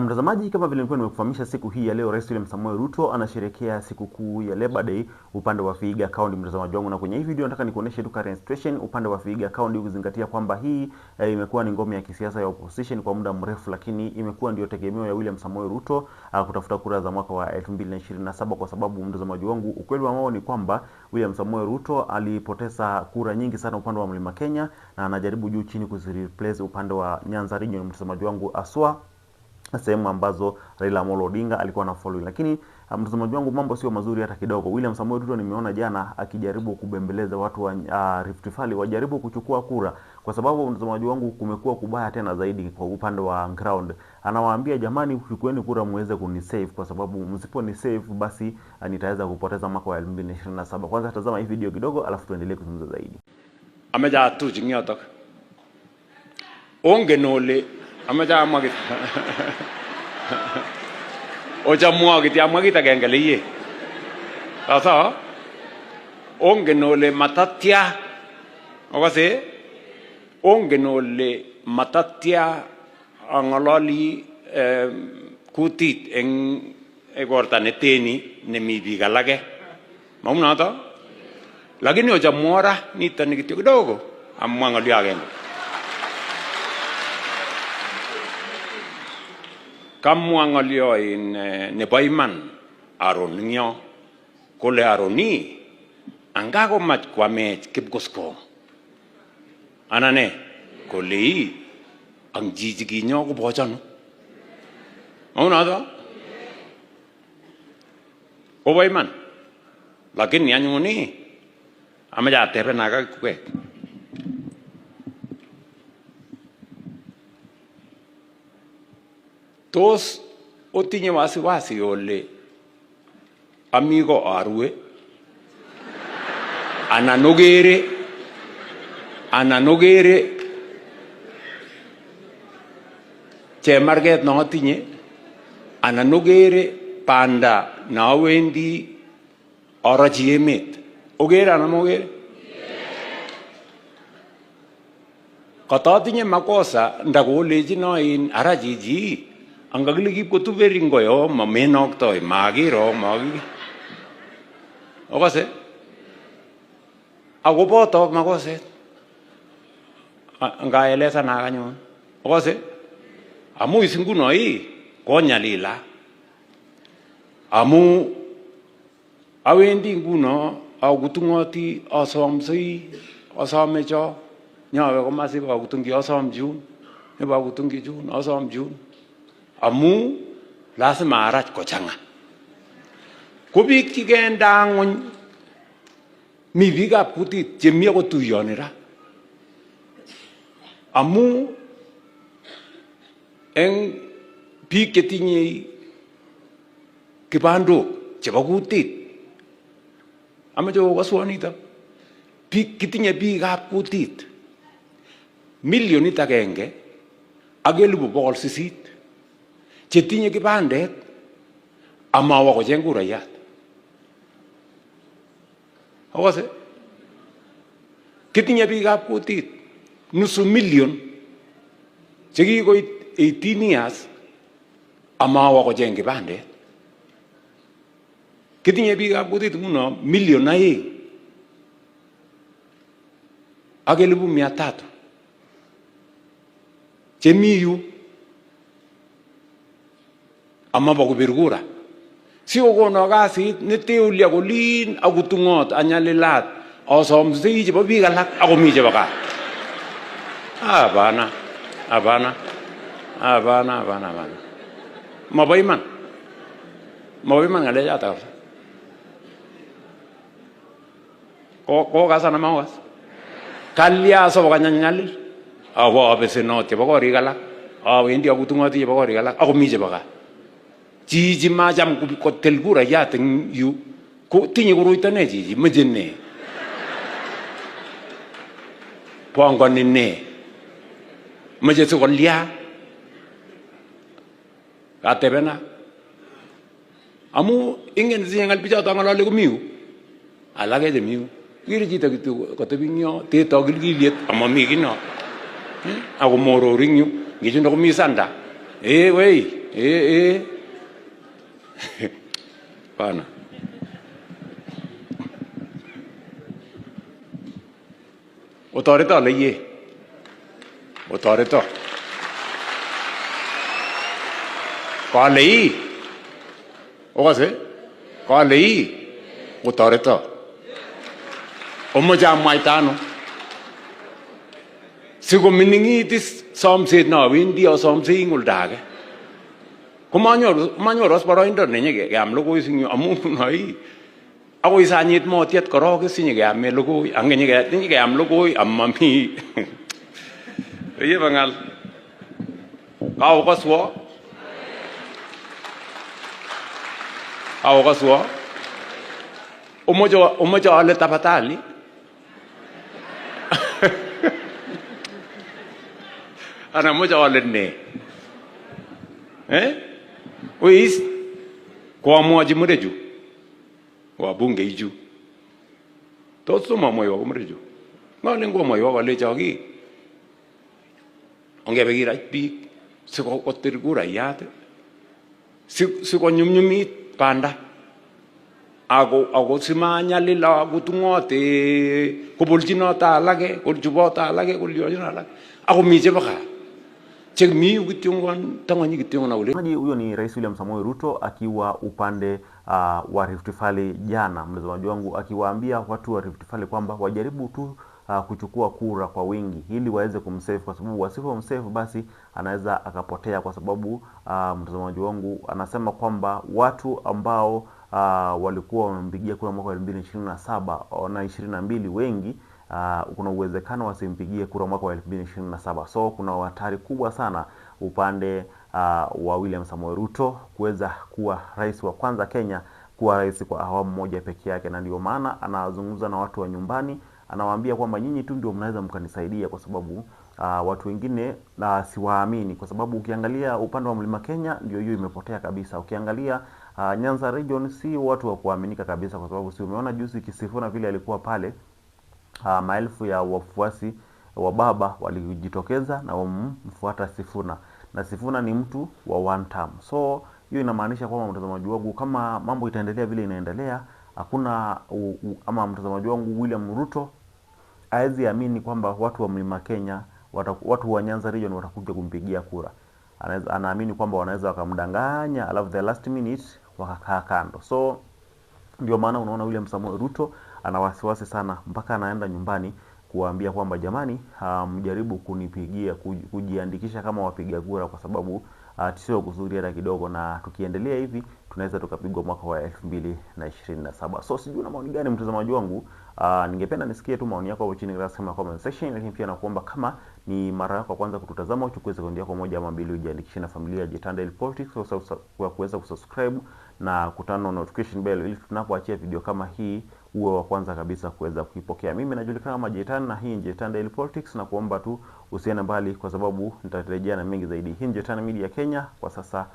Na mtazamaji, kama vile nilikuwa nimekufahamisha, siku hii ya leo Rais William Samoei Ruto anasherehekea sikukuu ya Labor Day upande wa Vihiga County, mtazamaji wangu, na kwenye hii video nataka nikuoneshe tu current situation upande wa Vihiga County, ukizingatia kwamba hii imekuwa ni ngome ya kisiasa ya opposition kwa muda mrefu, lakini imekuwa ndio tegemeo ya William Samoei Ruto kutafuta kura za mwaka wa 2027, kwa sababu mtazamaji wangu, ukweli wa mambo ni kwamba William Samoei Ruto alipoteza kura nyingi sana upande wa Mlima Kenya na anajaribu juu chini kuzireplace upande wa Nyanza region, mtazamaji wangu, aswa sehemu ambazo Raila Amolo Odinga alikuwa na following. Lakini mtazamaji wangu, mambo sio mazuri hata kidogo. William Samoei Ruto nimeona jana akijaribu kubembeleza watu wa Rift Valley wajaribu kuchukua kura, kwa sababu mtazamaji wangu, kumekuwa kubaya tena zaidi kwa upande wa ground. Anawaambia, jamani, chukueni kura muweze kunisave, kwa sababu msipo save basi nitaweza kupoteza mwaka wa 2027. Kwanza tazama hii video kidogo, alafu tuendelee kuzungumza zaidi. Ameja tu jinyotok ongenole amaja magit oja muagit ya magit agengaliye sasa ongenole matatya ogase ongenole matatya angolali kutit eng egorta neteni nemi biik alake maunata, lakini oja muara nitani kityo kidogo amwa ngali agenge. Kamwa ngalyo nebo iman aroningyo kole aroni angakomach kwamech Kipkoskong anane kole ang jijiginyo kobochano maunata obo iman, lakini anyuni amaja terenaga kwe tos otinye wasiwasi ole amigo arue ananogere chemarget no tinye ananogere panda na wendi arachi emet ogere anamogere katatinye makosa ndakolechi noin arachiji angagiligi kotuberi ngoyo mamenoktoy magiro magi ogase agoboto makoset ngaeleza na kanyon ogase amu isinguno hii konyalila amu awendi nguno agutungoti asomsei asomecho nyawe komasi bagutungi asomjun ne bagutungi jun asomjun amu lazima arach kochanga ko biik chigenda ngony mi biikab kutit chemi akotuyoni ra amu eng biik chetinye kibandok chebo kutit amache kokaswanito biik kitinye biikab kutit 1,100,800 chetinye kibandet amawa kocheng kurayat awase kitinye biikab kutit 500,000 chekikoit 18 years amawa kocheng kibandet. Kitinye biikab kutit nguno 2,200,000 chemi yu ama bakubir kura si okono kasit neteulia kolin akutungot anyalilat asomsei chebo biik alak akomi chebo kaa. Abana mabo iman ngalechoto ko kasana mawas kalya sobo kanyanyalil awo abesenot chebo korik alak awendi akutungoti chebo korik alak akomi chebo kaa. Chichi macham kotel kurayat eng yu ko tinye koroito ne chichi meche ne pongoni ne meche sikolya katebena amu ingen singal bichoto ngalali komiu alake chemiu kiri chito kityo kotebingyo tetokilkiliet amami kino ako mororing yu ngichundo komi sanda Wei. Pana. Otorito leye. Otorito. Kalei. Okase? Kalei. Otorito. Omoja maitano. Sigo miningitis somset na wendi o somse nguldage. Kumanyor asboroindo nenye keam logoi sing amu noi. Ako isanyit motiet korok sinye keam logoi angenye keam logoi amami. Ye bangal. Kau kaswo. Kau kaswo. Umoja ale tapatali. Ana moja wale ne. Ois kwa mwaji mreju. Wa bunge iju. Toso mamoyo wa mreju. Ngale ngwa moyo wale jagi. Onge begira pi siko kotirgura yate. Siko nyumnyumit panda. Ako simanya lila gutungote kubulchino ta lage kulchubota lage kuliojina lage. Ako mije baka. Huyo ni Rais William Samoei Ruto akiwa upande wa Rift Valley jana, mtazamaji wangu, akiwaambia watu wa Rift Valley kwamba wajaribu tu kuchukua kura kwa wingi ili waweze kumsave, kwa sababu wasipomsave basi anaweza akapotea, kwa sababu mtazamaji wangu anasema kwamba watu ambao walikuwa wamempigia kura mwaka 2027 na 22 wengi kuna uwezekano wasimpigie kura mwaka wa 2027. So kuna hatari kubwa sana upande wa William Samoei Ruto kuweza kuwa rais wa kwanza Kenya kuwa rais kwa awamu moja peke yake, na ndio maana anazungumza na watu wa nyumbani, anawaambia kwamba nyinyi tu ndio mnaweza mkanisaidia, kwa sababu watu wengine siwaamini, kwa sababu ukiangalia upande wa Mlima Kenya ndio hiyo imepotea kabisa. Ukiangalia Nyanza region si watu wa kuaminika kabisa, kwa sababu si umeona juzi Kisifuna vile alikuwa pale, maelfu ya wafuasi wa baba walijitokeza na wamfuata Sifuna, na Sifuna ni mtu wa one term. So hiyo inamaanisha kwamba mtazamaji wangu, kama mambo itaendelea vile inaendelea, hakuna ama mtazamaji wangu William Ruto haezi amini kwamba watu wa Mlima Kenya, watu wa Nyanza region watakuja kumpigia kura. Anaamini kwamba wanaweza wakamdanganya alafu the last minute wakakaa kando. So ndio maana unaona William Samoei Ruto ana wasiwasi sana, mpaka anaenda nyumbani kuwaambia kwamba jamani, mjaribu kunipigia, kujiandikisha kama wapiga kura, kwa sababu sio kuzuri hata kidogo, na tukiendelea hivi tunaweza tukapigwa mwaka wa 2027. So sijui na maoni gani mtazamaji wangu, ningependa nisikie tu maoni yako hapo chini katika comment section, lakini pia nakuomba kama ni mara yako kwanza kututazama, uchukue sekunde yako moja ama mbili ujiandikishe na familia ya Jitan Politics kwa kuweza kusubscribe na kutana notification bell ili tunapoachia video kama hii uwe wa kwanza kabisa kuweza kuipokea. Mimi najulikana kama Jitan na hii ni Jitan Politics, na kuomba tu usiende mbali kwa sababu nitarejea na mengi zaidi. Hii ni Jitan Media Kenya, kwa sasa